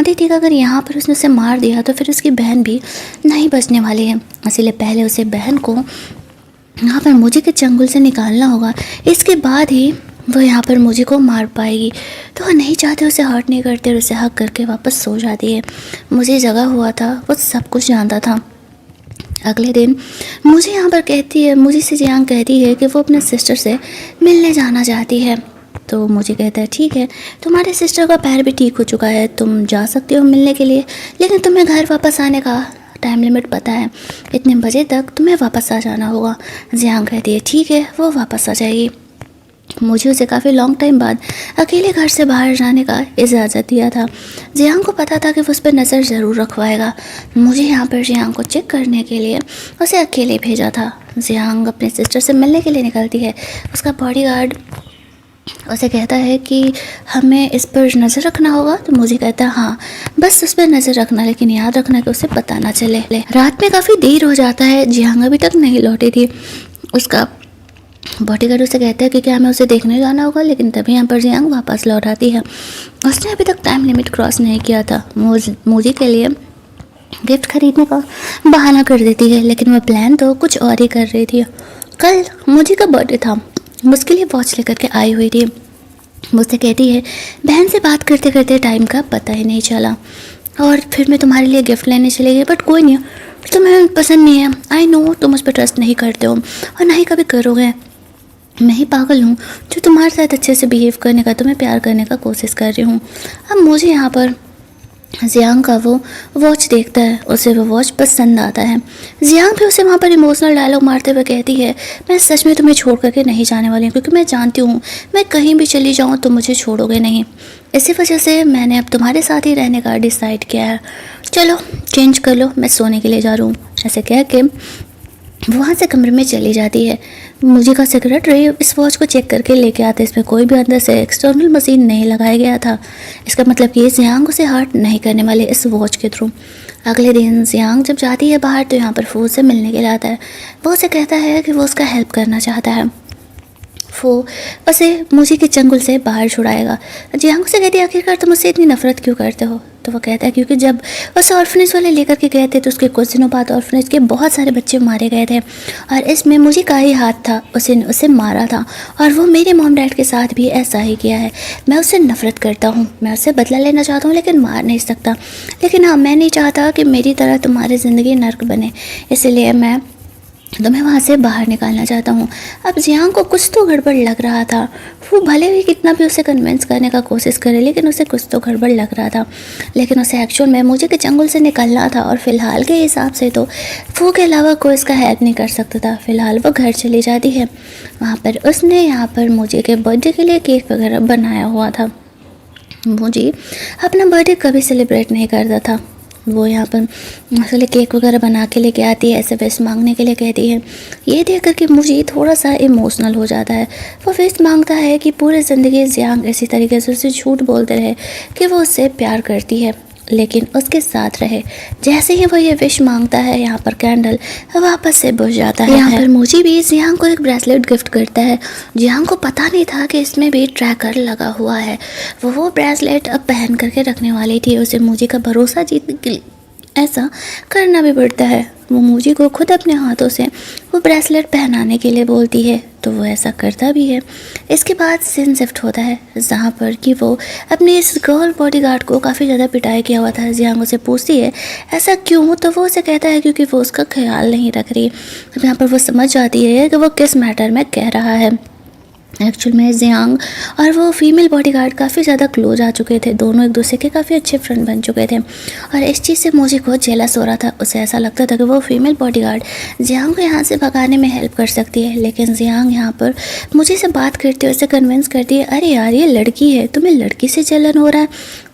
जानती थी कि अगर यहाँ पर उसने उसे मार दिया तो फिर उसकी बहन भी नहीं बचने वाली है, इसीलिए पहले उसे बहन को यहाँ पर मुझे के चंगुल से निकालना होगा, इसके बाद ही वो यहाँ पर मुझे को मार पाएगी। तो वो नहीं चाहते उसे हर्ट नहीं करते और उसे हक करके वापस सो जाती है। मुझे जगा हुआ था, वो सब कुछ जानता था। अगले दिन मुझे यहाँ पर कहती है, मुझे से जियांग कहती है कि वो अपने सिस्टर से मिलने जाना चाहती है। तो मुझे कहता है ठीक है, तुम्हारे सिस्टर का पैर भी ठीक हो चुका है, तुम जा सकते हो मिलने के लिए, लेकिन तुम्हें घर वापस आने का टाइम लिमिट पता है, इतने बजे तक तुम्हें वापस आ जाना होगा। जियांग कहती है ठीक है, वो वापस आ जाएगी। मुझे उसे काफ़ी लॉन्ग टाइम बाद अकेले घर से बाहर जाने का इजाज़त दिया था। जियांग को पता था कि वो उस पर नज़र ज़रूर रखवाएगा। मुझे यहाँ पर जियांग को चेक करने के लिए उसे अकेले भेजा था। जियांग अपने सिस्टर से मिलने के लिए निकलती है। उसका बॉडीगार्ड उसे कहता है कि हमें इस पर नज़र रखना होगा। तो मुझे कहता है हाँ, बस उस पर नज़र रखना, लेकिन याद रखना कि उसे पता ना चले। रात में काफ़ी देर हो जाता है, जियांग अभी तक नहीं लौटी थी। उसका बॉडीगार्ड उसे कहता है कि क्या हमें उसे देखने जाना होगा, लेकिन तभी यहाँ पर जियांग वापस लौट आती है। उसने अभी तक टाइम लिमिट क्रॉस नहीं किया था। मूजी के लिए गिफ्ट खरीदने का बहाना कर देती है, लेकिन वह प्लान तो कुछ और ही कर रही थी। कल मूजी का बर्थडे था, मुझके लिए वॉच लेकर के आई हुई थी। मुझसे कहती है बहन से बात करते करते टाइम का पता ही नहीं चला, और फिर मैं तुम्हारे लिए गिफ्ट लेने चली गई, बट कोई नहीं, तुम्हें पसंद नहीं है। आई नो तुम उस पर ट्रस्ट नहीं करते हो और ना ही कभी करोगे। मैं ही पागल हूँ जो तुम्हारे साथ अच्छे से बिहेव करने का, तुम्हें प्यार करने का कोशिश कर रही हूँ। अब मुझे यहाँ पर जियांग का वो वॉच देखता है, उसे वो वॉच पसंद आता है। जियांग भी उसे वहाँ पर इमोशनल डायलॉग मारते हुए कहती है मैं सच में तुम्हें छोड़ करके नहीं जाने वाली हूँ, क्योंकि मैं जानती हूँ मैं कहीं भी चली जाऊँ तो मुझे छोड़ोगे नहीं। इसी वजह से मैंने अब तुम्हारे साथ ही रहने का डिसाइड किया है। चलो चेंज कर लो, मैं सोने के लिए जा रहा हूँ। ऐसे कह के वहाँ से कमरे में चली जाती है। मुझे का सेक्रेटरी इस वॉच को चेक करके लेके आते, इसमें कोई भी अंदर से एक्सटर्नल मशीन नहीं लगाया गया था। इसका मतलब कि जियांग उसे हर्ट नहीं करने वाले इस वॉच के थ्रू। अगले दिन जियांग जब जाती है बाहर तो यहाँ पर फू से मिलने के लिए आता है। वो उसे कहता है कि वो उसका हेल्प करना चाहता है। वो उसे मुझे के चंगुल से बाहर छुड़ाएगा। जियांग उसे कहती है आखिरकार तुम मुझसे इतनी नफरत क्यों करते हो। तो वो कहता है क्योंकि जब उसे ऑर्फनेज वाले लेकर के गए थे तो उसके कुछ दिनों बाद ऑर्फनेज के बहुत सारे बच्चे मारे गए थे, और इसमें मुझे का ही हाथ था, उसे मारा था, और वो मेरे मॉम डैड के साथ भी ऐसा ही किया है। मैं उससे नफरत करता हूँ, मैं उससे बदला लेना चाहता हूँ लेकिन मार नहीं सकता। लेकिन हाँ, मैं नहीं चाहता कि मेरी तरह तुम्हारी ज़िंदगी नर्क बने, इसलिए मैं तुम्हें वहाँ से बाहर निकालना चाहता हूँ। अब जियांग को कुछ तो गड़बड़ लग रहा था। वो भले ही कितना भी उसे कन्विंस करने का कोशिश करे, लेकिन उसे कुछ तो गड़बड़ लग रहा था। लेकिन उसे एक्चुअल में मुझे के जंगल से निकलना था, और फिलहाल के हिसाब से तो वो के अलावा कोई इसका हेल्प नहीं कर सकता था। फिलहाल वो घर चली जाती है। वहाँ पर उसने यहाँ पर मुझे के बर्थडे के लिए केक वगैरह बनाया हुआ था। मुझे अपना बर्थडे कभी सेलिब्रेट नहीं करता था। वो यहाँ पर असली केक वगैरह बना के लेके आती है, ऐसे विश मांगने के लिए कहती है। ये देख कर के मुझे थोड़ा सा इमोशनल हो जाता है। वो विश मांगता है कि पूरी ज़िंदगी जियांग इसी तरीके से उसे झूठ बोलते रहे कि वो उससे प्यार करती है, लेकिन उसके साथ रहे। जैसे ही वो ये विश मांगता है, यहाँ पर कैंडल वापस से बुझ जाता है। यहाँ पर मुझे भी जियांग को एक ब्रेसलेट गिफ्ट करता है। जियांग को पता नहीं था कि इसमें भी ट्रैकर लगा हुआ है। वो ब्रेसलेट अब पहन करके रखने वाली थी। उसे मुझे का भरोसा जीतने के लिए ऐसा करना भी पड़ता है। वो मुझे को खुद अपने हाथों से वो ब्रेसलेट पहनाने के लिए बोलती है, तो वो ऐसा करता भी है। इसके बाद सीन शिफ्ट होता है जहाँ पर कि वो अपने इस गर्ल बॉडीगार्ड को काफ़ी ज़्यादा पिटाई किया हुआ था। जियांग उसे पूछती है ऐसा क्यों, तो वो उसे कहता है क्योंकि वो उसका ख्याल नहीं रख रही। अब यहाँ पर वो समझ जाती है कि वो किस मैटर में कह रहा है। एक्चुअल में जियांग और वो फीमेल बॉडीगार्ड काफ़ी ज़्यादा क्लोज आ चुके थे। दोनों एक दूसरे के काफ़ी अच्छे फ्रेंड बन चुके थे, और इस चीज़ से मुझे बहुत जेलस हो रहा था। उसे ऐसा लगता था कि वो फीमेल बॉडीगार्ड जियांग को यहाँ से भगाने में हेल्प कर सकती है। लेकिन जियांग यहाँ पर मुझे से बात करती है, उसे कन्विंस करती है, अरे यार ये लड़की है, तुम्हें लड़की से जलन हो रहा है,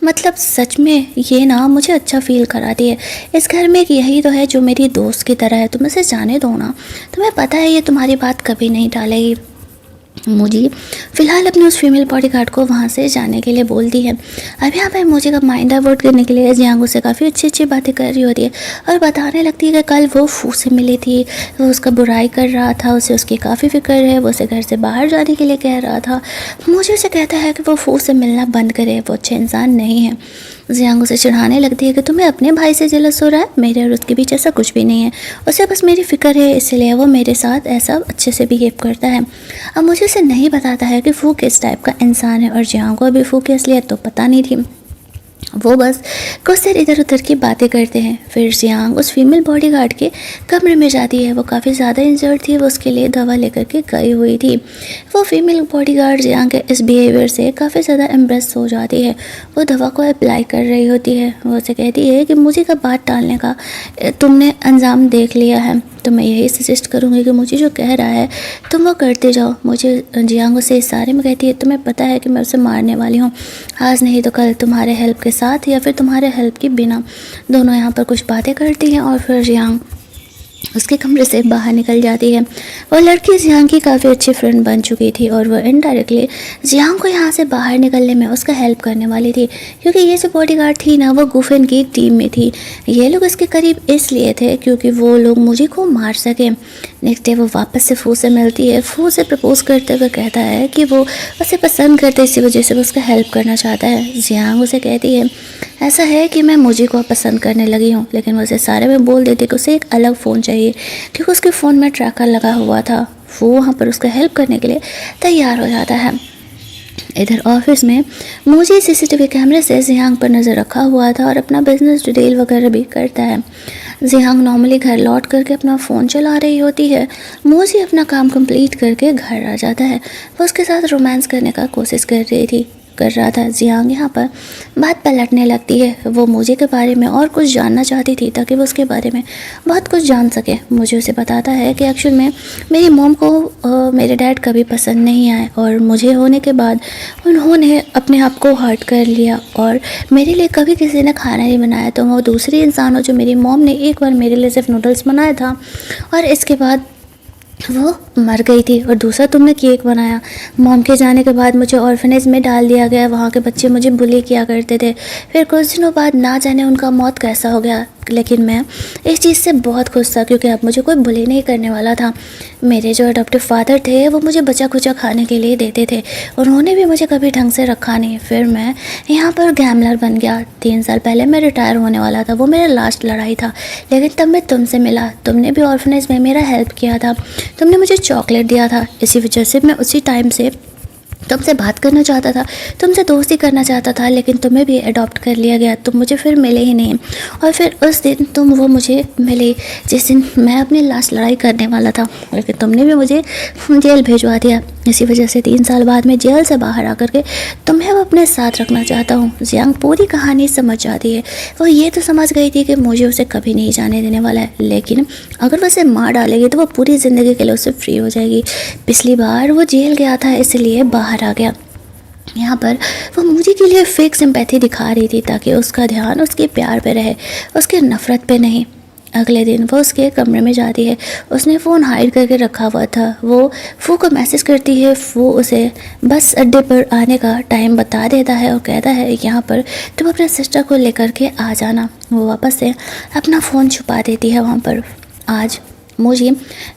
मतलब सच में ये ना मुझे अच्छा फील कराती है। इस घर में एक यही तो है जो मेरी दोस्त की तरह है, तुम इसे जाने दो ना, तुम्हें पता है ये तुम्हारी बात कभी नहीं टालेगी। मुझे फ़िलहाल अपने उस फीमेल बॉडीगार्ड को वहाँ से जाने के लिए बोलती है। अब यहाँ पर मुझे का माइंड डाइवर्ट करने के लिए जियांग से काफ़ी अच्छी अच्छी बातें कर रही होती है, और बताने लगती है कि कल वो फू से मिली थी, वो उसका बुराई कर रहा था, उसे उसकी काफ़ी फिक्र है, वो उसे घर से बाहर जाने के लिए कह रहा था। मुझे उसे कहता है कि वो फू से मिलना बंद करे, वो अच्छे इंसान नहीं है। जियांग उसे चिढ़ाने लगती है कि तुम्हें अपने भाई से जेलस हो रहा है, मेरे और उसके बीच ऐसा कुछ भी नहीं है, उसे बस मेरी फ़िक्र है, इसलिए वो मेरे साथ ऐसा अच्छे से बिहेव करता है। अब मुझे उसे नहीं बताता है कि फू किस टाइप का इंसान है, और जियांग को अभी फू की असलियत तो पता नहीं थी। वो बस कुछ देर इधर उधर की बातें करते हैं। फिर जियांग उस फीमेल बॉडीगार्ड के कमरे में जाती है। वो काफ़ी ज़्यादा इंजर्ड थी, वो उसके लिए दवा लेकर के गई हुई थी। वो फीमेल बॉडीगार्ड जियांग के इस बिहेवियर से काफ़ी ज़्यादा इम्प्रेस हो जाती है। वो दवा को अप्लाई कर रही होती है। वो उसे कहती है कि मुझे का बात टालने का तुमने अंजाम देख लिया है, तो मैं यही सजेस्ट करूँगी कि मुझे जो कह रहा है तुम वो करते जाओ। मुझे जियांग से इस सारे में कहती है तुम्हें पता है कि मैं उसे मारने वाली हूँ, आज नहीं तो कल तुम्हारे हेल्प के साथ या फिर तुम्हारे हेल्प के बिना। दोनों यहाँ पर कुछ बातें करती हैं और फिर जियांग उसके कमरे से बाहर निकल जाती है। वो लड़की जियांग की काफ़ी अच्छी फ्रेंड बन चुकी थी और वो इनडायरेक्टली जियांग को यहाँ से बाहर निकलने में उसका हेल्प करने वाली थी, क्योंकि ये जो बॉडीगार्ड थी ना वो गुफेन की टीम में थी। ये लोग इसके करीब इसलिए थे क्योंकि वो लोग मुझे को मार सके। नेक्स्ट डे वो वापस से फू से मिलती है। फू से प्रपोज करते हुए कहता है कि वो उसे पसंद करते, इसी वजह से वो उसका हेल्प करना चाहता है। जियांग उसे कहती है ऐसा है कि मैं मुझे को पसंद करने लगी हूँ, लेकिन वो उसे सारे में बोल देती कि उसे एक अलग फ़ोन चाहिए क्योंकि उसके फ़ोन में ट्रैकर लगा हुआ था। वो वहाँ पर उसका हेल्प करने के लिए तैयार हो जाता है। इधर ऑफिस में मुझे सीसीटीवी कैमरे से जियांग पर नज़र रखा हुआ था और अपना बिजनेस डिटेल वगैरह भी करता है। जियांग नॉर्मली घर लौट करके अपना फ़ोन चला रही होती है। मुझे अपना काम कंप्लीट करके घर आ जाता है। वो उसके साथ रोमांस करने का कोशिश कर रहा था। जियांग यहाँ पर बात पलटने लगती है। वो मुझे के बारे में और कुछ जानना चाहती थी ताकि वो उसके बारे में बहुत कुछ जान सके। मुझे उसे बताता है कि एक्चुअल में मेरी मॉम को मेरे डैड कभी पसंद नहीं आए और मुझे होने के बाद उन्होंने अपने आप को हर्ट कर लिया और मेरे लिए कभी किसी ने खाना नहीं बनाया। तो वो दूसरी इंसान हो जो मेरी मॉम ने एक बार मेरे लिए सिर्फ नूडल्स बनाया था और इसके बाद वो मर गई थी, और दूसरा तुमने केक बनाया। मॉम के जाने के बाद मुझे ऑर्फनेज में डाल दिया गया, वहाँ के बच्चे मुझे बुली किया करते थे। फिर कुछ दिनों बाद ना जाने उनका मौत कैसा हो गया, लेकिन मैं इस चीज़ से बहुत खुश था क्योंकि अब मुझे कोई बुली नहीं करने वाला था। मेरे जो अडॉप्टिव फादर थे वो मुझे बचा खुचा खाने के लिए देते थे, उन्होंने भी मुझे कभी ढंग से रखा नहीं। फिर मैं यहाँ पर गैमलर बन गया। 3 साल पहले मैं रिटायर होने वाला था, वो मेरा लास्ट लड़ाई था, लेकिन तब मैं तुमसे मिला। तुमने भी ऑर्फनेज में मेरा हेल्प किया था, तुमने मुझे चॉकलेट दिया था। इसी वजह से मैं उसी टाइम से तुमसे बात करना चाहता था, तुमसे दोस्ती करना चाहता था, लेकिन तुम्हें भी अडॉप्ट कर लिया गया। तुम मुझे फिर मिले ही नहीं, और फिर उस दिन तुम वो मुझे मिले जिस दिन मैं अपनी लास्ट लड़ाई करने वाला था, लेकिन तुमने भी मुझे जेल भेजवा दिया। इसी वजह से 3 साल बाद मैं जेल से बाहर आकर के तुम्हें अपने साथ रखना चाहता हूँ। जियांग पूरी कहानी समझ जाती है। वो ये तो समझ गई थी कि मुझे उसे कभी नहीं जाने देने वाला है, लेकिन अगर वो उसे मार डालेगी तो वो पूरी ज़िंदगी के लिए उससे फ्री हो जाएगी। पिछली बार वो जेल गया था इसलिए बाहर आ गया। यहाँ पर वो मुझे के लिए फेक सिंपैथी दिखा रही थी ताकि उसका ध्यान उसके प्यार पे रहे, उसके नफ़रत पे नहीं। अगले दिन वो उसके कमरे में जाती है। उसने फ़ोन हाइड करके रखा हुआ था। वो फू को मैसेज करती है। वो उसे बस अड्डे पर आने का टाइम बता देता है और कहता है यहाँ पर तुम अपने सिस्टर को लेकर के आ जाना। वो वापस से अपना फ़ोन छुपा देती है वहाँ पर। आज मुझे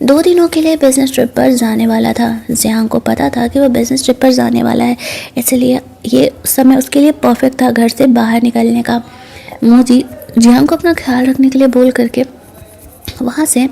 2 दिनों के लिए बिज़नेस ट्रिप पर जाने वाला था। जियांग को पता था कि वो बिज़नेस ट्रिप पर जाने वाला है, इसलिए ये समय उसके लिए परफेक्ट था घर से बाहर निकलने का। मुझे जियांग को अपना ख्याल रखने के लिए बोल करके वहाँ से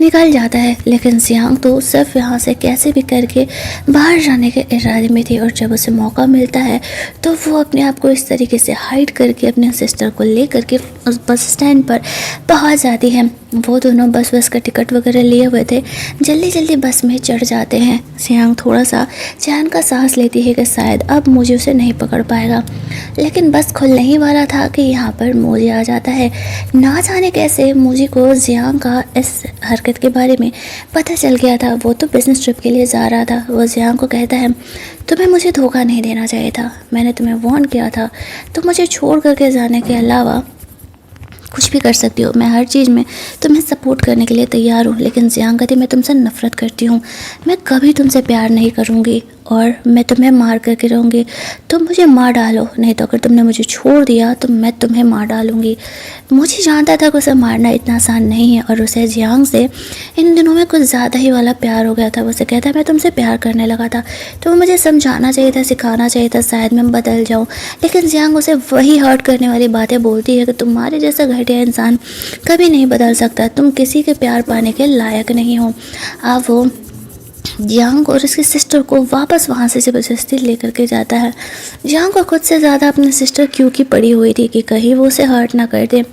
निकल जाता है, लेकिन जियांग तो सिर्फ यहाँ से कैसे भी करके बाहर जाने के इरादे में थी। और जब उसे मौका मिलता है तो वो अपने आप को इस तरीके से हाइड करके अपने सिस्टर को ले करके उस बस स्टैंड पर पहुँच जाती है। वो दोनों बस का टिकट वगैरह लिए हुए थे, जल्दी जल्दी बस में चढ़ जाते हैं। जियांग थोड़ा सा चैन का सांस लेती है कि शायद अब मुझे उसे नहीं पकड़ पाएगा, लेकिन बस खुलने ही वाला था कि यहाँ पर मुझे आ जाता है। ना जाने कैसे मुझे को जियांग का इस हरकत के बारे में पता चल गया था। वो तो बिज़नेस ट्रिप के लिए जा रहा था। वो जियांग को कहता है तुम्हें मुझे धोखा नहीं देना चाहिए था, मैंने तुम्हें वार्न किया था, तुम मुझे छोड़ करके जाने के अलावा कुछ भी कर सकती हो, मैं हर चीज़ में तुम्हें सपोर्ट करने के लिए तैयार हूँ। लेकिन जियांग कहती मैं तुमसे नफ़रत करती हूँ, मैं कभी तुमसे प्यार नहीं करूँगी और मैं तुम्हें मार करके रहूँगी। तुम मुझे मार डालो, नहीं तो अगर तुमने मुझे छोड़ दिया तो मैं तुम्हें मार डालूँगी। मुझे जानता था कि उसे मारना इतना आसान नहीं है और उसे जियांग से इन दिनों में कुछ ज़्यादा ही वाला प्यार हो गया था। वो उसे कहता है मैं तुमसे प्यार करने लगा था, तो मुझे समझाना चाहिए था, सिखाना चाहिए था, शायद मैं बदल जाऊँ। लेकिन जियांग उसे वही हर्ट करने वाली बातें बोलती है कि तुम्हारे जैसा घटिया इंसान कभी नहीं बदल सकता, तुम किसी के प्यार पाने के लायक नहीं हो। अब वो जियांग और उसकी सिस्टर को वापस वहाँ से ज़बरदस्ती लेकर के जाता है। जियांग को खुद से ज़्यादा अपनी सिस्टर क्यू की पड़ी हुई थी कि कहीं वो उसे हर्ट ना कर दे।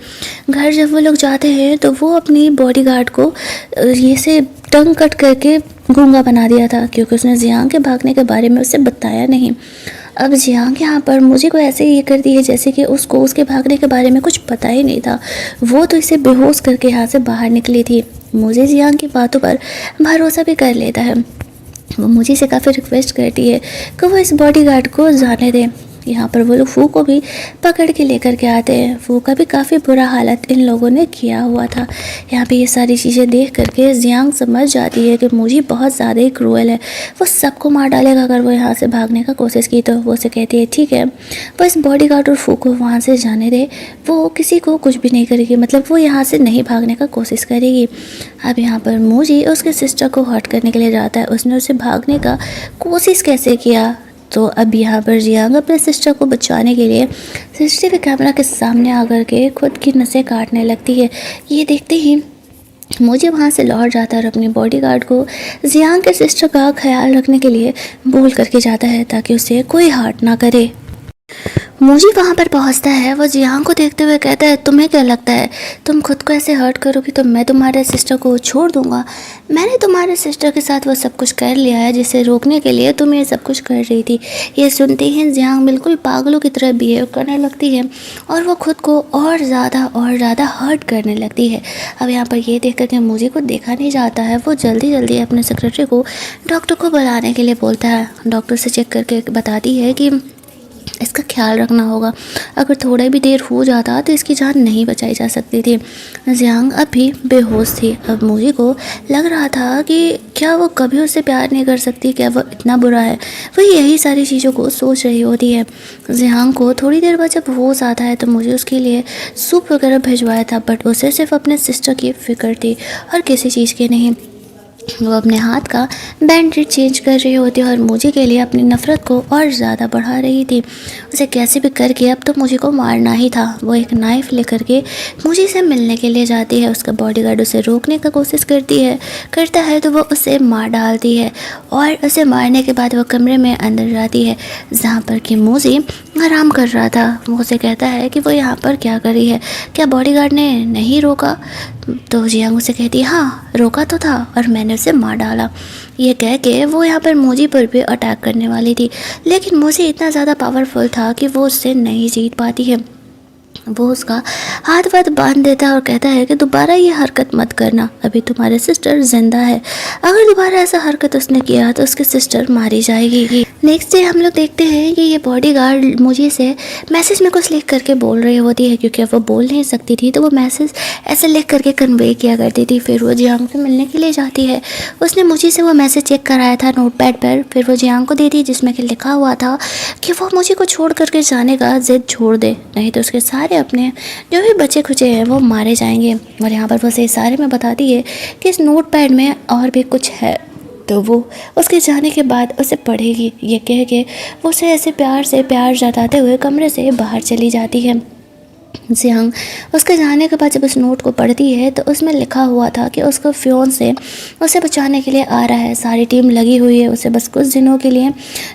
घर जब वो लोग जाते हैं तो वो अपनी बॉडीगार्ड को ये से टंग कट करके गूंगा बना दिया था, क्योंकि उसने जियांग के भागने के बारे में उसे बताया नहीं। अब जियांग यहाँ पर मुझे को ऐसे ये करती है जैसे कि उसको उसके भागने के बारे में कुछ पता ही नहीं था। वो तो इसे बेहोश करके यहाँ से बाहर निकली थी। मुझे जियांग की बातों पर भरोसा भी कर लेता है। वो मुझे से काफ़ी रिक्वेस्ट करती है कि वो इस बॉडीगार्ड को जाने दे। यहाँ पर वो लोग फू को भी पकड़ के लेकर के आते हैं। फू का भी काफ़ी बुरा हालत इन लोगों ने किया हुआ था। यहाँ पे ये सारी चीज़ें देख करके जियांग समझ जाती है कि मुझे बहुत ज़्यादा ही क्रूएल है, वो सबको मार डालेगा अगर वो यहाँ से भागने का कोशिश की। तो वो उसे कहती है ठीक है, वो इस बॉडीगार्ड और फू को वहाँ से जाने दे, वो किसी को कुछ भी नहीं करेगी, मतलब वो यहाँ से नहीं भागने का कोशिश करेगी। अब यहाँ पर मूजी उसके सिस्टर को हर्ट करने के लिए जाता है। उसने उसे भागने का कोशिश कैसे किया, तो अब यहाँ पर जियांग अपने सिस्टर को बचाने के लिए सीसीटीवी कैमरा के सामने आकर के खुद की नसें काटने लगती है। ये देखते ही मुझे वहाँ से लौट जाता है और अपनी बॉडीगार्ड को जियांग के सिस्टर का ख्याल रखने के लिए बोल करके जाता है ताकि उसे कोई हर्ट ना करे। मुझे वहाँ पर पहुँचता है। वो जियांग को देखते हुए कहता है तुम्हें क्या लगता है तुम खुद को ऐसे हर्ट करोगी तो मैं तुम्हारे सिस्टर को छोड़ दूंगा? मैंने तुम्हारे सिस्टर के साथ वो सब कुछ कर लिया है जिसे रोकने के लिए तुम ये सब कुछ कर रही थी। ये सुनते ही जियांग बिल्कुल पागलों की तरह बिहेव करने लगती है और वो खुद को और ज़्यादा हर्ट करने लगती है। अब यहाँ पर ये देख करके मुझे को देखा नहीं जाता है। वो जल्दी जल्दी अपने सेक्रेटरी को डॉक्टर को बुलाने के लिए बोलता है। डॉक्टर से चेक करके बताती है कि इसका ख्याल रखना होगा, अगर थोड़ा भी देर हो जाता तो इसकी जान नहीं बचाई जा सकती थी। जियांग अभी बेहोश थी। अब मुझे को लग रहा था कि क्या वो कभी उससे प्यार नहीं कर सकती, क्या वो इतना बुरा है। वो यही सारी चीज़ों को सोच रही होती है। जियांग को थोड़ी देर बाद जब होश आता है तो मुझे उसके लिए सूप वगैरह भिजवाया था, बट उसे सिर्फ अपने सिस्टर की फिक्र थी और किसी चीज़ की नहीं। वो अपने हाथ का बैंडेज चेंज कर रही होती है और मुझे के लिए अपनी नफ़रत को और ज़्यादा बढ़ा रही थी। उसे कैसे भी करके अब तो मुझे को मारना ही था। वो एक नाइफ़ लेकर के मुझे से मिलने के लिए जाती है। उसका बॉडीगार्ड उसे रोकने का कोशिश करता है तो वो उसे मार डालती है और उसे मारने के बाद वो कमरे में अंदर जाती है जहाँ पर कि मुझे आराम कर रहा था। वो उसे कहता है कि वो यहाँ पर क्या कर रही है, क्या बॉडीगार्ड ने नहीं रोका? तो जियांग उसे कहती है हाँ रोका तो था और मैंने उसे मार डाला। ये कह के वो यहाँ पर मुझे पर भी अटैक करने वाली थी, लेकिन मुझे इतना ज़्यादा पावरफुल था कि वो उससे नहीं जीत पाती है। वो उसका हाथ वाथ बांध देता है और कहता है कि दोबारा ये हरकत मत करना, अभी तुम्हारे सिस्टर जिंदा है, अगर दोबारा ऐसा हरकत उसने किया तो उसकी सिस्टर मारी जाएगी। नेक्स्ट डे हम लोग देखते हैं कि ये बॉडीगार्ड मुझे से मैसेज में कुछ लिख करके बोल रही होती है, क्योंकि वो बोल नहीं सकती थी तो वो मैसेज ऐसे लिख करके कन्वे किया करती थी। फिर वो जियांग से मिलने के लिए जाती है। उसने मुझे से वो मैसेज चेक कराया था नोटपैड पर, फिर वो जियांग को दी थी जिसमें कि लिखा हुआ था कि वो मुझे को छोड़ करके जाने का जिद छोड़ दे, नहीं तो उसके सारे अपने जो भी बच्चे खुचे हैं वो मारे जाएंगे। और यहाँ पर वो से सारे में बताती है कि इस नोटपैड में और भी कुछ है, तो वो उसके जाने के बाद उसे पढ़ेगी। ये कह के वो उसे ऐसे प्यार से प्यार जताते हुए कमरे से बाहर चली जाती है। जियांग उसके जाने के बाद जब उस नोट को पढ़ती है तो उसमें लिखा हुआ था कि उसका फियोंसे उसे बचाने के लिए आ रहा है, सारी टीम लगी हुई है, उसे बस कुछ दिनों के लिए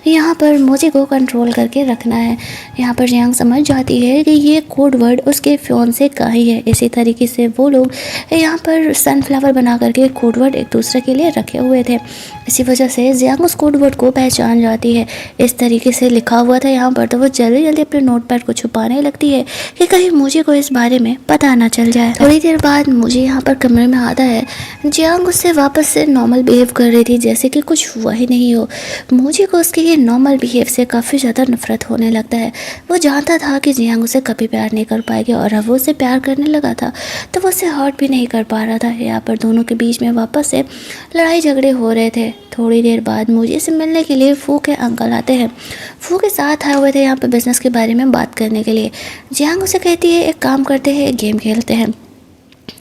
यहाँ पर मुझे को कंट्रोल करके रखना है। यहाँ पर जियांग समझ जाती है कि ये कोड वर्ड उसके फियोंसे का ही है। इसी तरीके से वो लोग यहाँ पर सनफ्लावर बना करके कोड वर्ड एक दूसरे के लिए रखे हुए थे। इसी वजह से जियांग उस कोड वर्ड को पहचान जाती है। इस तरीके से लिखा हुआ था यहाँ पर, तो वो जल्दी जल्दी अपने नोटपैड को छुपाने लगती है कि कहीं कहीं मुझे को इस बारे में पता ना चल जाए। थोड़ी देर बाद मुझे यहाँ पर कमरे में आता है। जियांग उससे वापस से नॉर्मल बिहेव कर रही थी जैसे कि कुछ हुआ ही नहीं हो। मुझे को उसके ये नॉर्मल बिहेव से काफ़ी ज़्यादा नफरत होने लगता है। वो जानता था कि जियांग उसे कभी प्यार नहीं कर पाएगी और अब वो उसे प्यार करने लगा था तो वो उसे हर्ट भी नहीं कर पा रहा था। यहाँ पर दोनों के बीच में वापस से लड़ाई झगड़े हो रहे थे। थोड़ी देर बाद मुझे से मिलने के लिए फू के अंकल आते हैं। फू के साथ आए हुए थे यहाँ पर बिजनेस के बारे में बात करने के लिए। जियांग उसे कहती है एक काम करते हैं, एक गेम खेलते हैं।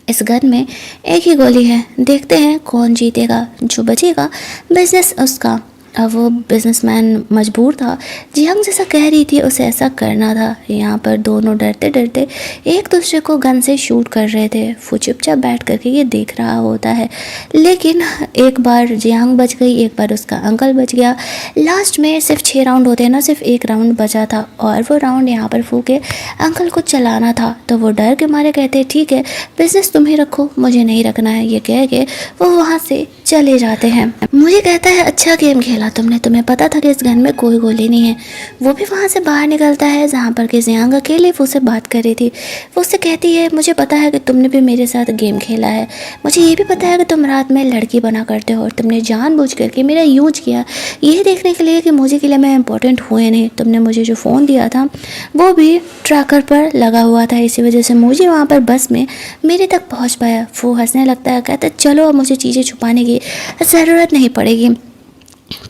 इस गन में एक ही गोली है, देखते हैं कौन जीतेगा, जो बचेगा बिजनेस उसका। अब वो बिजनेसमैन मजबूर था। जियांग जैसा कह रही थी उसे ऐसा करना था। यहाँ पर दोनों डरते डरते एक दूसरे को गन से शूट कर रहे थे। वो चुपचाप बैठ करके ये देख रहा होता है। लेकिन एक बार जियांग बच गई, एक बार उसका अंकल बच गया। लास्ट में सिर्फ 6 राउंड होते हैं ना, सिर्फ एक राउंड बचा था और वो राउंड यहाँ पर फू के अंकल को चलाना था। तो वो डर के मारे कहते ठीक है बिजनेस तुम ही रखो, मुझे नहीं रखना है। ये कह के वो वहाँ से चले जाते हैं। मुझे कहता है अच्छा गेम खेला तुमने, तुम्हें पता था कि इस गन में कोई गोली नहीं है। वो भी वहाँ से बाहर निकलता है जहाँ पर कि जियांग अकेले वो से बात कर रही थी। वो उससे कहती है मुझे पता है कि तुमने भी मेरे साथ गेम खेला है, मुझे ये भी पता है कि तुम रात में लड़की बना करते हो और तुमने जानबूझ करके मेरा यूज किया ये देखने के लिए कि मुझे के लिए मैं इंपॉर्टेंट हुए नहीं। तुमने मुझे जो फ़ोन दिया था वो भी ट्रैकर पर लगा हुआ था, इसी वजह से मुझे वहाँ पर बस में मेरे तक पहुँच पाया। वो हंसने लगता है, कहता है चलो अब मुझे चीज़ें छुपाने की ज़रूरत नहीं पड़ेगी।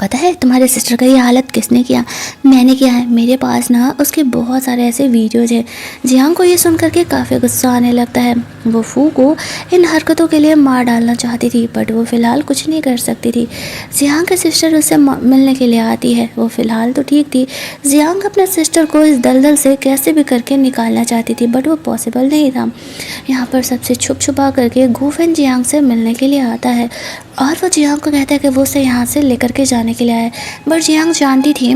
पता है तुम्हारे सिस्टर का ये हालत किसने किया? मैंने किया है। मेरे पास ना उसके बहुत सारे ऐसे वीडियोज़ हैं। जियांग को ये सुन करके काफ़ी गुस्सा आने लगता है। वो फू को इन हरकतों के लिए मार डालना चाहती थी बट वो फ़िलहाल कुछ नहीं कर सकती थी। जियांग की सिस्टर उससे मिलने के लिए आती है। वो फ़िलहाल तो ठीक थी। जियांग अपने सिस्टर को इस दलदल से कैसे भी करके निकालना चाहती थी बट वो पॉसिबल नहीं था। यहाँ पर सबसे छुप छुपा करके गुफेन जियांग से मिलने के लिए आता है और वो जियांग को कहता है कि वो उसे यहाँ से लेकर के जाने के लिए आया। बट जियांग जानती थी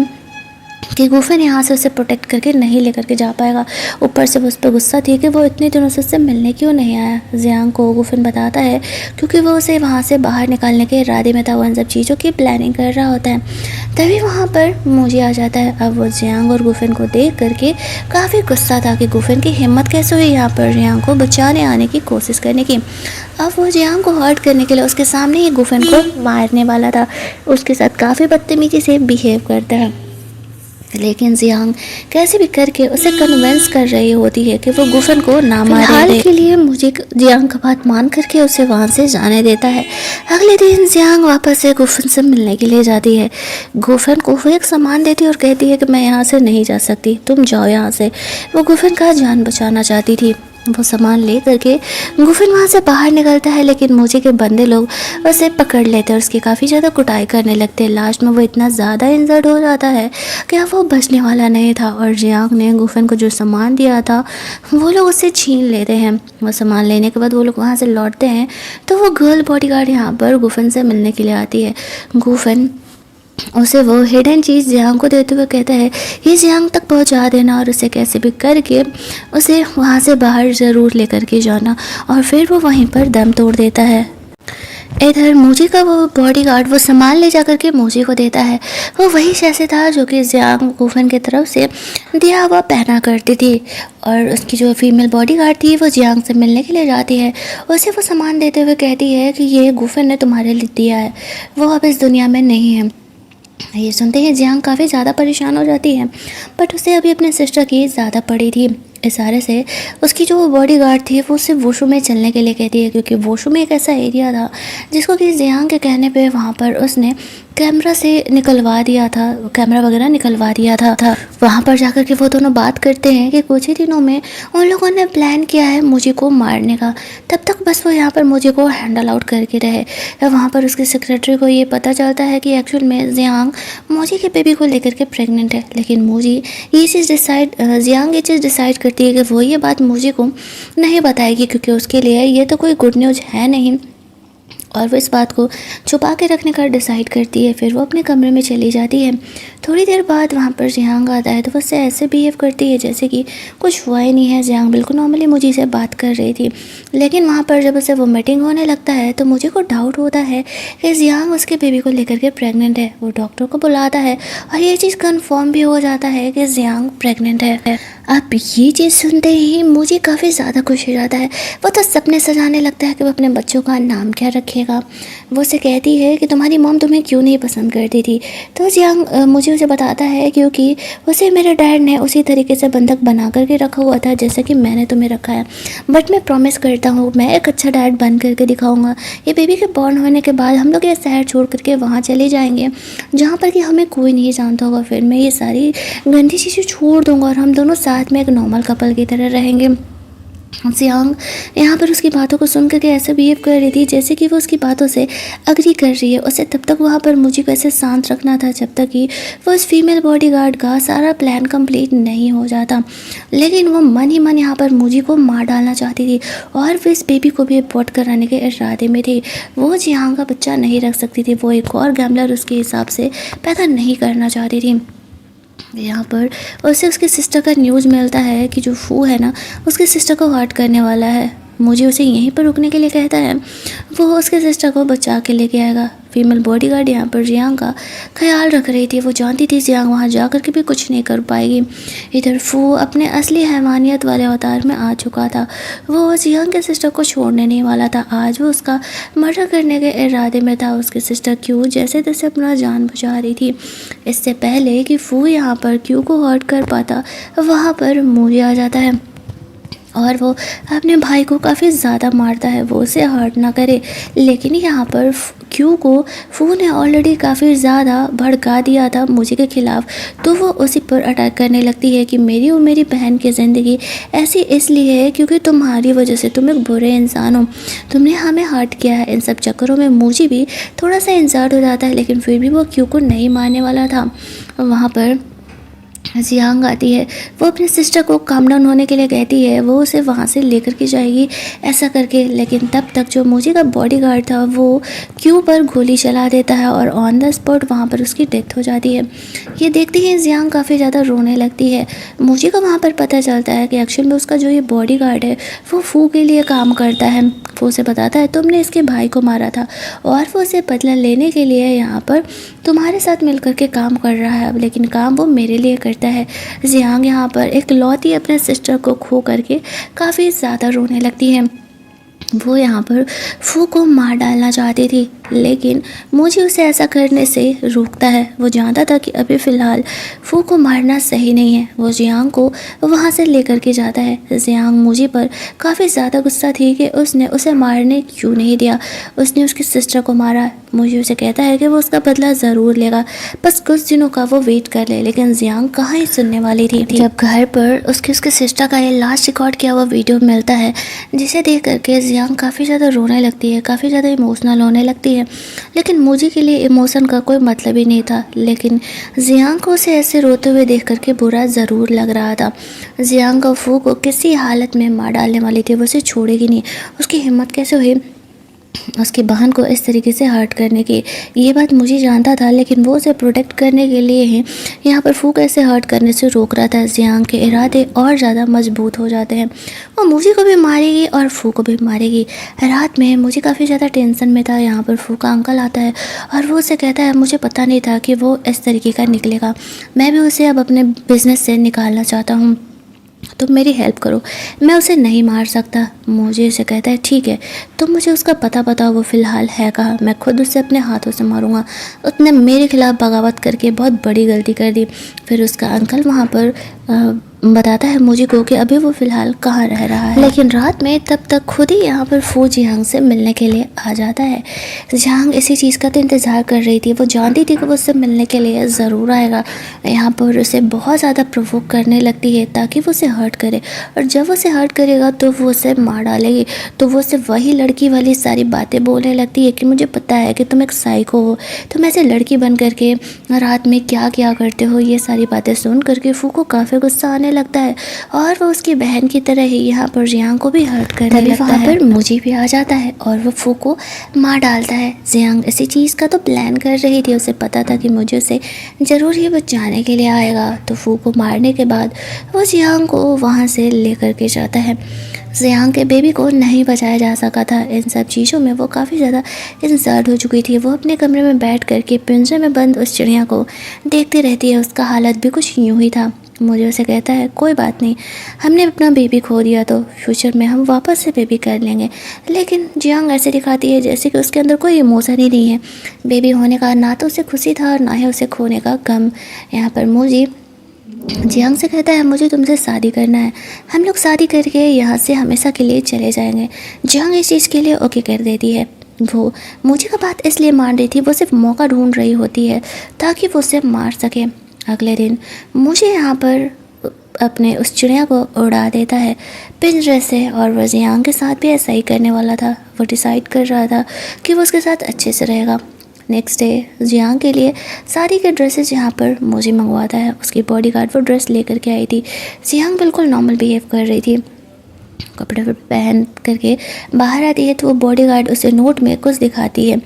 कि गुफेन यहाँ से उसे प्रोटेक्ट करके नहीं लेकर के जा पाएगा। ऊपर से वो उस पर गुस्सा थी कि वो इतने दिनों से उससे मिलने क्यों नहीं आया। जियांग को गुफेन बताता है क्योंकि वो उसे वहाँ से बाहर निकालने के इरादे में था, वो इन सब चीज़ों की प्लानिंग कर रहा होता है। तभी वहाँ पर मुझे आ जाता है। अब वो जियांग और गुफेन को देख करके काफ़ी गुस्सा था कि गुफेन की हिम्मत कैसे हुई यहाँ पर जियांग को बचाने आने की कोशिश करने की। अब वो जियांग को हर्ट करने के लिए उसके सामने ही गुफेन को मारने वाला था। उसके साथ काफ़ी बदतमीजी से बिहेव करता है लेकिन जियांग कैसे भी करके उसे कन्विंस कर रही होती है कि वो गुफेन को ना मारे। हाल के लिए मुझे जियांग का बात मान करके उसे वहाँ से जाने देता है। अगले दिन जियांग वापस से गुफेन से मिलने के लिए जाती है। गुफेन को वो एक सामान देती है और कहती है कि मैं यहाँ से नहीं जा सकती, तुम जाओ यहाँ से। वो गुफेन का जान बचाना चाहती थी। वो सामान ले करके गुफेन वहाँ से बाहर निकलता है लेकिन मोजी के बंदे लोग उसे पकड़ लेते हैं और उसकी काफ़ी ज़्यादा कुटाई करने लगते हैं। लास्ट में वो इतना ज़्यादा इंजर्ड हो जाता है कि अब वो बचने वाला नहीं था और जियांग ने गुफेन को जो सामान दिया था वो लोग उससे छीन लेते हैं। वो सामान लेने के बाद वो लोग वहाँ से लौटते हैं तो वो गर्ल बॉडीगार्ड यहाँ पर गुफेन से मिलने के लिए आती है। गुफेन उसे वो हिडन चीज़ जियांग को देते हुए कहता है ये जियांग तक पहुंचा देना और उसे कैसे भी करके उसे वहाँ से बाहर ज़रूर लेकर के जाना और फिर वो वहीं पर दम तोड़ देता है। इधर मोजी का वो बॉडीगार्ड वो सामान ले जाकर के मोजी को देता है। वो वही जैसे था जो कि जियांग गुफेन की तरफ से दिया हुआ पहना करती थी और उसकी जो फीमेल बॉडीगार्ड थी वो जियांग से मिलने के लिए जाती है। उसे वो सामान देते हुए कहती है कि ये गुफेन ने तुम्हारे लिए दिया है, वो अब इस दुनिया में नहीं है। ये सुनते ही जियांग काफ़ी ज़्यादा परेशान हो जाती है बट उसे अभी अपने सिस्टर की ज़्यादा पड़ी थी। इशारे से उसकी जो बॉडीगार्ड थी वो उसे वॉशरूम में चलने के लिए कहती है क्योंकि वॉशरूम एक ऐसा एरिया था जिसको कि जियांग के कहने पे वहाँ पर उसने कैमरा से निकलवा दिया था, कैमरा वगैरह निकलवा दिया था। वहाँ पर जाकर के वो दोनों बात करते हैं कि कुछ ही दिनों में उन लोगों ने प्लान किया है मुझे को मारने का। तब तक बस वो यहाँ पर मुझे को हैंडल आउट करके रहे। वहाँ पर उसके सेक्रेटरी को ये पता चलता है कि एक्चुअल में जियांग मोजी के बेबी को लेकर के प्रेग्नेंट है। लेकिन मोजी ये चीज़ जियांग ये चीज़ डिसाइड करती है कि वो ये बात मोजी को नहीं बताएगी क्योंकि उसके लिए ये तो कोई गुड न्यूज़ है नहीं और वो इस बात को छुपा के रखने का डिसाइड करती है। फिर वो अपने कमरे में चली जाती है। थोड़ी देर बाद वहाँ पर जियांग आता है तो वो उससे ऐसे बिहेव करती है जैसे कि कुछ हुआ ही नहीं है। जियांग बिल्कुल नॉर्मली मुझे से बात कर रही थी, लेकिन वहाँ पर जब उसे वोमिटिंग होने लगता है तो मुझे को डाउट होता है कि जियांग उसके बेबी को लेकर के प्रेग्नेंट है। वो डॉक्टर को बुलाता है और ये चीज़ कन्फर्म भी हो जाता है कि जियांग प्रेग्नेंट है। अब ये चीज़ सुनते ही मुझे काफ़ी ज़्यादा खुश हो जाता है। वो तो सपने सजाने लगता है कि वो अपने बच्चों का नाम क्या रखेगा। वो उसे कहती है कि तुम्हारी मॉम तुम्हें क्यों नहीं पसंद करती थी, तो जियांग मुझे उसे बताता है क्योंकि उसे मेरे डैड ने उसी तरीके से बंधक बना करके रखा हुआ था जैसे कि मैंने तुम्हें रखा है। बट मैं प्रॉमिस करता हूँ मैं एक अच्छा डैड बन करके दिखाऊंगा। ये बेबी के बॉर्न होने के बाद हम लोग ये शहर छोड़ करके वहाँ चले जाएंगे जहाँ पर कि हमें कोई नहीं जानता होगा। फिर मैं ये सारी गंदी चीज़ें छोड़ दूँगा और हम दोनों साथ में एक नॉर्मल कपल की तरह रहेंगे। जियांग यहाँ पर उसकी बातों को सुन करके ऐसे बिहेव कर रही थी जैसे कि वो उसकी बातों से अग्री कर रही है। उसे तब तक वहाँ पर मुझे को ऐसे शांत रखना था जब तक कि वो उस फीमेल बॉडीगार्ड का सारा प्लान कंप्लीट नहीं हो जाता। लेकिन वो मन ही मन यहाँ पर मुझे को मार डालना चाहती थी और वो इस बेबी को भी अबॉर्ट कराने के इरादे में थी। वो जियांग का बच्चा नहीं रख सकती थी, वो एक और गैम्बलर उसके हिसाब से पैदा नहीं करना चाहती थी। यहाँ पर उसे उसके सिस्टर का न्यूज़ मिलता है कि जो फू है ना उसके सिस्टर को हर्ट करने वाला है। मुझे उसे यहीं पर रुकने के लिए कहता है। वो उसके सिस्टर को बचा के लेके आएगा। फीमेल बॉडीगार्ड यहाँ पर जियांग का ख्याल रख रही थी। वो जानती थी जियांग वहाँ जा कर के भी कुछ नहीं कर पाएगी। इधर फू अपने असली हैवानियत वाले अवतार में आ चुका था। वो जियांग के सिस्टर को छोड़ने नहीं वाला था। आज वो उसका मर्डर करने के इरादे में था। उसके सिस्टर क्यू जैसे तैसे अपना जान बचा रही थी। इससे पहले कि फू यहाँ पर क्यू को हर्ट कर पाता वहाँ पर मुझे आ जाता है और वो अपने भाई को काफ़ी ज़्यादा मारता है। वो उसे हर्ट ना करे, लेकिन यहाँ पर क्यू को फू ने ऑलरेडी काफ़ी ज़्यादा भड़का दिया था मुझे के ख़िलाफ़। तो वो उसी पर अटैक करने लगती है कि मेरी और मेरी बहन की ज़िंदगी ऐसी इसलिए है क्योंकि तुम्हारी वजह से तुम एक बुरे इंसान हो, तुमने हमें हर्ट किया है। इन सब चक्करों में मुझे भी थोड़ा सा इंसल्ट हो जाता है, लेकिन फिर भी वो क्यू को नहीं मारने वाला था। वहाँ पर जियांग आती है। वो अपने सिस्टर को काम डाउन होने के लिए कहती है। वो उसे वहाँ से लेकर के जाएगी ऐसा करके, लेकिन तब तक जो मुझे का बॉडीगार्ड था वो क्यू पर गोली चला देता है और ऑन द स्पॉट वहाँ पर उसकी डेथ हो जाती है। ये देखते ही जियांग काफ़ी ज़्यादा रोने लगती है। मुझे को वहाँ पर पता चलता है कि एक्चुअल में उसका जो ये बॉडीगार्ड है वो फू के लिए काम करता है। वो उसे बताता है तुमने इसके भाई को मारा था और वो उसे बदला लेने के लिए यहाँ पर तुम्हारे साथ मिलकर के काम कर रहा है। अब लेकिन काम वो मेरे लिए करता है। जियांग यहाँ पर एक लौती अपने सिस्टर को खो करके काफ़ी ज़्यादा रोने लगती है। वो यहाँ पर फू को मार डालना चाहती थी, लेकिन मुझे उसे ऐसा करने से रोकता है। वो जानता था कि अभी फ़िलहाल फू को मारना सही नहीं है। वो जियांग को वहाँ से लेकर के जाता है। जियांग मुझे पर काफ़ी ज़्यादा गुस्सा थी कि उसने उसे मारने क्यों नहीं दिया। उसने उसकी सिस्टर को मारा। मुझे उसे कहता है कि वो उसका बदला ज़रूर लेगा, बस कुछ दिनों का वो वेट कर ले। लेकिन जियांग कहाँ ही सुनने वाली थी। जब घर पर उसके सिस्टर का ये लास्ट रिकॉर्ड किया हुआ वीडियो मिलता है जिसे देख करके जियांग काफ़ी ज़्यादा रोने लगती है, काफ़ी ज़्यादा इमोशनल होने लगती है। लेकिन मुझे के लिए इमोशन का कोई मतलब ही नहीं था, लेकिन जियांग को उसे ऐसे रोते हुए देख करके बुरा ज़रूर लग रहा था। जियांग को फू को किसी हालत में मार डालने वाली थी, वो उसे छोड़ेगी नहीं। उसकी हिम्मत कैसे हुई उसकी बहन को इस तरीके से हर्ट करने की। ये बात मुझे जानता था, लेकिन वो उसे प्रोटेक्ट करने के लिए ही यहाँ पर फू कैसे हर्ट करने से रोक रहा था। जियांग के इरादे और ज़्यादा मजबूत हो जाते हैं। वो मुझे को भी मारेगी और फू को भी मारेगी। रात में मुझे काफ़ी ज़्यादा टेंशन में था। यहाँ पर फू का अंकल आता है और वो उसे कहता है मुझे पता नहीं था कि वो इस तरीके का निकलेगा। मैं भी उसे अब अपने बिजनेस से निकालना चाहता हूँ, तुम मेरी हेल्प करो, मैं उसे नहीं मार सकता। मुझे उसे कहता है ठीक है, तुम मुझे उसका पता बताओ वो फ़िलहाल है कहाँ, मैं खुद उससे अपने हाथों से मारूंगा। उसने मेरे खिलाफ़ बगावत करके बहुत बड़ी गलती कर दी। फिर उसका अंकल वहाँ पर बताता है मुझे को कि अभी वो फ़िलहाल कहाँ रह रहा है। लेकिन रात में तब तक खुद ही यहाँ पर फू जियांग से मिलने के लिए आ जाता है। जियांग इसी चीज़ का तो इंतज़ार कर रही थी। वो जानती थी कि वो उससे मिलने के लिए ज़रूर आएगा। यहाँ पर उसे बहुत ज़्यादा प्रोवोक करने लगती है ताकि वो उसे हर्ट करे, और जब वो उसे हर्ट करेगा तो वो उसे मार डालेगी। तो वो उसे वही लड़की वाली सारी बातें बोलने लगती है कि मुझे पता है कि तुम एक साइको हो, तुम ऐसे लड़की बन करके रात में क्या क्या करते हो। ये सारी बातें सुन करके फू को काफ़ी गुस्सा आने लगता है और वो उसकी बहन की तरह ही यहाँ पर जियांग को भी हर्ट करने लगता है। वहाँ पर मुझे भी आ जाता है और वो फू को मार डालता है। जियांग इसी चीज़ का तो प्लान कर रही थी, उसे पता था कि मुझे उसे ज़रूर ही बचाने के लिए आएगा। तो फू को मारने के बाद वो जियांग को वहाँ से लेकर के जाता है। जियांग के बेबी को नहीं बचाया जा सका था। इन सब चीज़ों में वो काफ़ी ज़्यादा इंसल्ट हो चुकी थी। वो अपने कमरे में बैठ कर के पिंजरे में बंद उस चिड़िया को देखती रहती है। उसका हालत भी कुछ यूँ ही था। मुझे उसे कहता है कोई बात नहीं, हमने अपना बेबी खो दिया तो फ्यूचर में हम वापस से बेबी कर लेंगे। लेकिन जियांग ऐसे दिखाती है जैसे कि उसके अंदर कोई इमोशन ही नहीं है। बेबी होने का ना तो उसे खुशी था और ना ही उसे खोने का गम। यहाँ पर मुझे जियांग से कहता है मुझे तुमसे शादी करना है, हम लोग शादी करके यहाँ से हमेशा के लिए चले जाएंगे। जियांग इस चीज़ के लिए ओके कर देती है। वो मुझे का बात इसलिए मान रही थी, वो सिर्फ मौका ढूंढ रही होती है ताकि वो उसे मार सके। अगले दिन मुझे यहाँ पर अपने उस चिड़िया को उड़ा देता है पिंजरे से और वो जियांग के साथ भी ऐसा ही करने वाला था। वो डिसाइड कर रहा था कि वो उसके साथ अच्छे से रहेगा। नेक्स्ट डे जियांग के लिए शादी के ड्रेसेस यहाँ पर मोजी मंगवाता है। उसकी बॉडीगार्ड वो ड्रेस लेकर के आई थी। जियांग बिल्कुल नॉर्मल बिहेव कर रही थी, कपड़े पहन करके बाहर आती है तो वो बॉडीगार्ड उसे नोट में कुछ दिखाती है।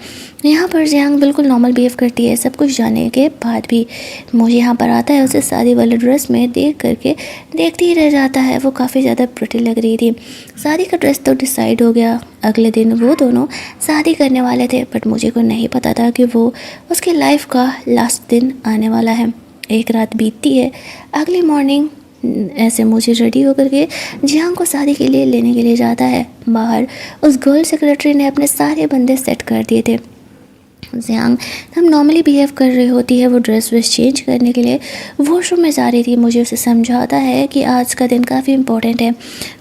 यहाँ पर जियांग बिल्कुल नॉर्मल बिहेव करती है। सब कुछ जानने के बाद भी मुझे यहाँ पर आता है, उसे शादी वाले ड्रेस में देख करके देखती ही रह जाता है। वो काफ़ी ज़्यादा प्रिटी लग रही थी। शादी का ड्रेस तो डिसाइड हो गया। अगले दिन वो दोनों शादी करने वाले थे, बट मुझे को नहीं पता था कि वो उसके लाइफ का लास्ट दिन आने वाला है। एक रात बीतती है। अगली मॉर्निंग ऐसे मुझे रेडी होकर के जियांग को शादी के लिए लेने के लिए जाता है। बाहर उस गर्ल सेक्रेटरी ने अपने सारे बंदे सेट कर दिए थे। जियांग हम नॉर्मली बिहेव कर रही होती है। वो ड्रेस वेस चेंज करने के लिए वॉशरूम में जा रही थी। मुझे उसे समझाता है कि आज का दिन काफ़ी इंपॉर्टेंट है,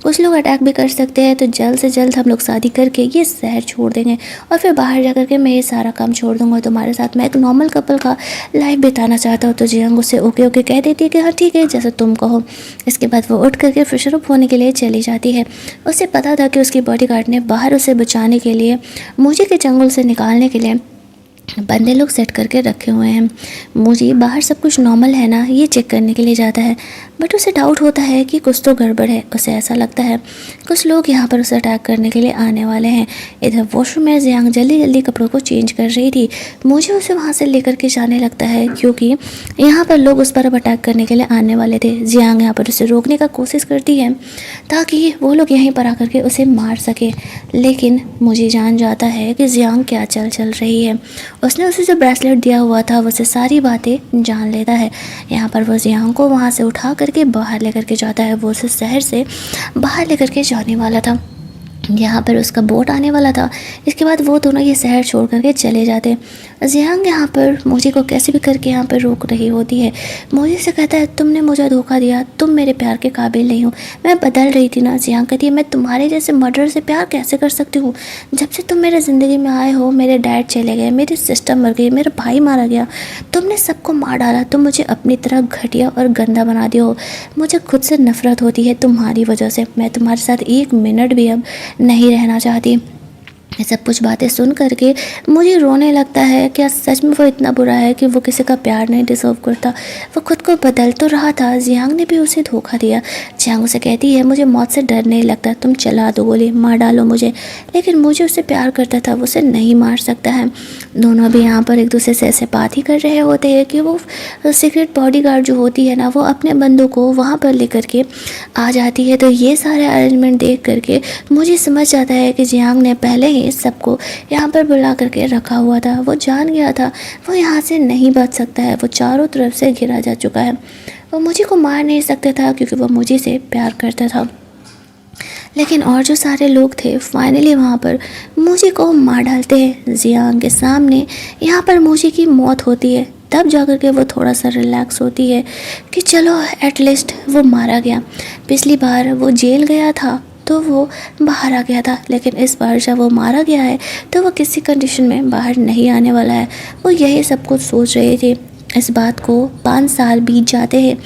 कुछ लोग अटैक भी कर सकते हैं, तो जल्द से जल्द हम लोग शादी करके ये शहर छोड़ देंगे और फिर बाहर जा करके मैं ये सारा काम छोड़ दूंगा। तुम्हारे साथ मैं एक नॉर्मल कपल का लाइफ बिताना चाहता हूँ। तो जियांग उससे ओके ओके कह देती है कि हाँ ठीक है, जैसा तुम कहो। इसके बाद वो उठ करके फ्रेशर अप होने के लिए चली जाती है। उसे पता था कि उसकी बॉडीगार्ड ने बाहर उसे बचाने के लिए, मुझे के जंगल से निकालने के लिए बंदे लोग सेट करके रखे हुए हैं। मुझे बाहर सब कुछ नॉर्मल है ना, ये चेक करने के लिए जाता है, बट उसे डाउट होता है कि कुछ तो गड़बड़ है। उसे ऐसा लगता है कुछ लोग यहाँ पर उसे अटैक करने के लिए आने वाले हैं। इधर वॉशरूम में जियांग जल्दी जल्दी कपड़ों को चेंज कर रही थी। मुझे उसे वहाँ से लेकर के जाने लगता है क्योंकि यहाँ पर लोग उस पर अब अटैक करने के लिए आने वाले थे। जियांग यहाँ पर उसे रोकने का कोशिश करती है ताकि वो लोग यहीं पर आकर के उसे मार सके, लेकिन मुझे जान जाता है कि जियांग क्या चल रही है। उसने उसे जो ब्रेसलेट दिया हुआ था वो उसे सारी बातें जान लेता है। यहाँ पर वो जियांग को वहाँ से उठा करके बाहर लेकर के जाता है। वो उसे शहर से बाहर लेकर के जाने वाला था। यहाँ पर उसका बोट आने वाला था। इसके बाद वो दोनों ये शहर छोड़ करके चले जाते। जियांग यहाँ पर मोजी को कैसे भी करके यहाँ पर रोक रही होती है। मोजी से कहता है तुमने मुझे धोखा दिया, तुम मेरे प्यार के काबिल नहीं हो, मैं बदल रही थी ना। जियांग कहती है मैं तुम्हारे जैसे मर्डर से प्यार कैसे कर सकती हूँ। जब से तुम मेरे ज़िंदगी में आए हो मेरे डैड चले गए, मेरी सिस्टर मर गई, मेरा भाई मारा गया, तुमने सबको मार डाला, तुम मुझे अपनी तरह घटिया और गंदा बना दिया हो। मुझे खुद से नफरत होती है तुम्हारी वजह से। मैं तुम्हारे साथ एक मिनट भी अब नहीं रहना चाहती। ये सब कुछ बातें सुन करके मुझे रोने लगता है। क्या सच में वो इतना बुरा है कि वो किसी का प्यार नहीं डिजर्व करता। वो खुद को बदल तो रहा था, जियांग ने भी उसे धोखा दिया। जियांग उसे कहती है मुझे मौत से डर नहीं लगता, तुम चला दो गोली, मार डालो मुझे, लेकिन मुझे उससे प्यार करता था, वो उसे नहीं मार सकता है। दोनों भी यहाँ पर एक दूसरे से ऐसे बात ही कर रहे होते हैं कि वो सीक्रेट बॉडीगार्ड जो होती है ना, वो अपने बंदों को वहाँ पर लेकर के आ जाती है। तो ये सारे अरेंजमेंट देख करके मुझे समझ जाता है कि जियांग ने पहले ही सबको यहाँ पर बुला करके रखा हुआ था। वो जान गया था वो यहाँ से नहीं बच सकता है, वो चारों तरफ से घिरा जा चुका है। वो मुझे को मार नहीं सकता था क्योंकि वो मुझे से प्यार करता था, लेकिन और जो सारे लोग थे फाइनली वहाँ पर मुझे को मार डालते हैं। जियांग के सामने यहाँ पर मुझे की मौत होती है। तब जाकर के वो थोड़ा सा रिलैक्स होती है कि चलो एटलीस्ट वो मारा गया। पिछली बार वो जेल गया था तो वो बाहर आ गया था, लेकिन इस बार जब वो मारा गया है तो वो किसी कंडीशन में बाहर नहीं आने वाला है। वो यही सब कुछ सोच रहे थे। इस बात को 5 साल बीत जाते हैं।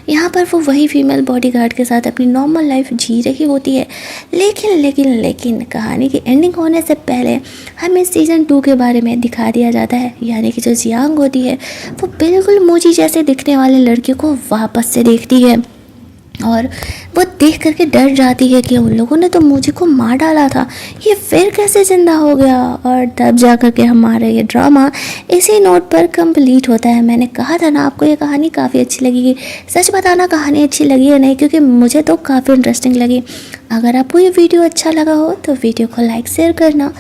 यहाँ पर वो वही फीमेल बॉडीगार्ड के साथ अपनी नॉर्मल लाइफ जी रही होती है। लेकिन कहानी की एंडिंग होने से पहले हमें सीज़न 2 के बारे में दिखा दिया जाता है। यानी कि जो जियांग होती है वो बिल्कुल मोजी जैसे दिखने वाले लड़के को वापस से देखती है। और वो देख करके डर जाती है कि उन लोगों ने तो मुझे को मार डाला था, ये फिर कैसे ज़िंदा हो गया। और तब जा कर के हमारा ये ड्रामा इसी नोट पर कंप्लीट होता है। मैंने कहा था ना आपको ये कहानी काफ़ी अच्छी लगेगी। सच बताना कहानी अच्छी लगी है नहीं, क्योंकि मुझे तो काफ़ी इंटरेस्टिंग लगी। अगर आपको ये वीडियो अच्छा लगा हो तो वीडियो को लाइक शेयर करना,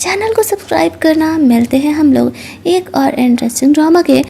चैनल को सब्सक्राइब करना। मिलते हैं हम लोग एक और इंटरेस्टिंग ड्रामा के